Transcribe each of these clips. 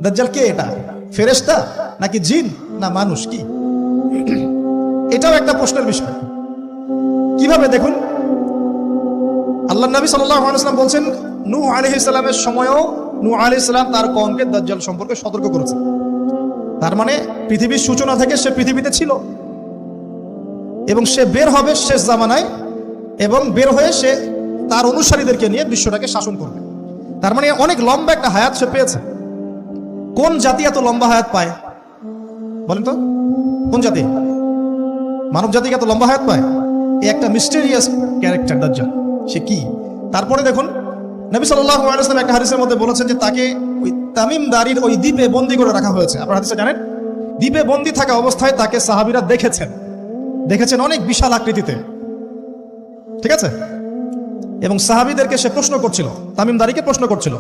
দাজ্জাল কে? এটা ফেরেশতা নাকি জিন না মানুষ? কি এটাও একটা প্রশ্নের বিষয়। কিভাবে? দেখুন, আল্লাহ নবী সাল্লাল্লাহু আলাইহি ওয়াসাল্লাম বলছেন নূহ আলাইহিস সালামের সময়ও নূহ আলাইহিস সালাম তার কওমকে দাজ্জাল সম্পর্কে সতর্ক করেছেন। তার মানে পৃথিবীর সূচনা থেকে সে পৃথিবীতে ছিল এবং সে বের হবে শেষ জামানায়, এবং বের হয়ে সে তার অনুসারীদেরকে নিয়ে বিশ্বটাকে শাসন করবে। তার মানে অনেক লম্বা একটা হায়াত সে পেয়েছে। কোন জাতি এত লম্বা হায়াত পায় বলেন তো? কোন জাতি, মানব জাতি এত লম্বা হায়াত পায়? এই একটা মিস্টেরিয়াস ক্যারেক্টার দাজ্জাল। সে কি? তারপরে দেখুন, নবী সাল্লাল্লাহু আলাইহি ওয়াসাল্লাম একটা হাদিসের মধ্যে বলেছেন যে তাকে ওই তামিম দারির ওই দ্বীপে বন্দী করে রাখা হয়েছে। আপনারা হাদিসে জানেন, দ্বীপে বন্দী থাকা অবস্থায় তাকে সাহাবীরা দেখেছেন অনেক বিশাল আকৃতিতে, ঠিক আছে? এবং সাহাবীদেরকে সে প্রশ্ন করছিল, তামিম দারিকে প্রশ্ন করছিল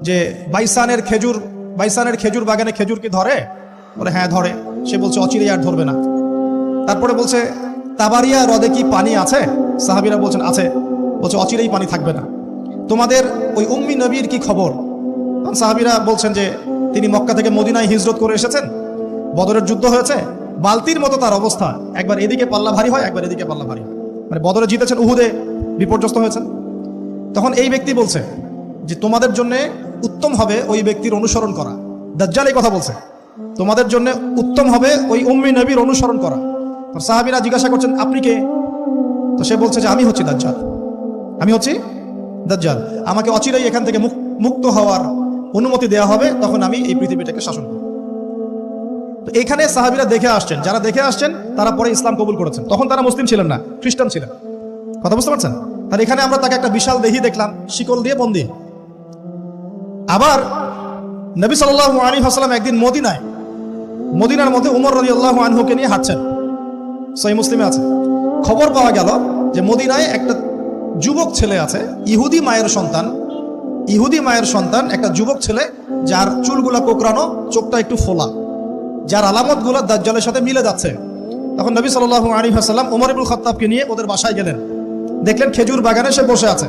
যে বাইসানের খেজুর বাগানে খেজুর কি ধরে? বলে হ্যাঁ ধরে। সে বলছে অচিরেই আর ধরবে না। তারপরে বলছে তাবারিয়া হ্রদে কি পানি আছে? সাহাবীরা বলছেন আছে। বলছে অচিরেই পানি থাকবে না। তোমাদের ওই উম্মি নবীর কি খবর? সাহাবীরা বলছেন যে তিনি মক্কা থেকে মদিনায় হিজরত করে এসেছেন, বদরের যুদ্ধ হয়েছে, বালতির মতো তার অবস্থা, একবার এদিকে পাল্লা ভারী হয়, একবার এদিকে পাল্লা ভারী হয়। মানে বদরে জিতেছেন, উহুদে বিপর্যস্ত হয়েছেন। তখন এই ব্যক্তি বলছে যে তোমাদের জন্য উত্তম হবে ওই ব্যক্তির অনুসরণ করা। দাজ্জাল এই কথা বলছে, তোমাদের জন্য উত্তম হবে ওই উম্মি নবীর অনুসরণ করা। সাহাবীরা জিজ্ঞাসা করছেন আপনি কে? তো সে বলছে যে আমি হচ্ছি দাজ্জাল, আমাকে অচিরেই এখান থেকে মুক্ত হওয়ার অনুমতি দেওয়া হবে, তখন আমি এই পৃথিবীটাকে শাসন করব। তো এখানে সাহাবীরা দেখে আসছেন, যারা দেখে আসছেন তারা পরে ইসলাম কবুল করেছেন। তখন তারা মুসলিম ছিলেন না, খ্রিস্টান ছিলেন। কথা বুঝতে পারছেন? তার এখানে আমরা তাকে একটা বিশাল দেহি দেখলাম, শিকল দিয়ে বন্দী। আবার নবী সাল্লাল্লাহু আলাইহি ওয়াসাল্লাম একদিন মদিনার মধ্যে উমর রাদিয়াল্লাহু আনহুকে নিয়ে হাঁটছেন, সহিহ মুসলিমে আছে। খবর পাওয়া গেল যে মদিনায় একটা যুবক ছেলে আছে, ইহুদি মায়ের সন্তান একটা যুবক ছেলে, যার চুলগুলা কোকড়ানো, চোখটা একটু ফোলা, যার আলামতগুলো দাজ্জালের সাথে মিলে যাচ্ছে। তখন নবী সাল্লাল্লাহু আলাইহি ওয়াসাল্লাম ওমর ইবনুল খাত্তাবকে নিয়ে ওদের বাসায় গেলেন। দেখলেন খেজুর বাগানে সে বসে আছে।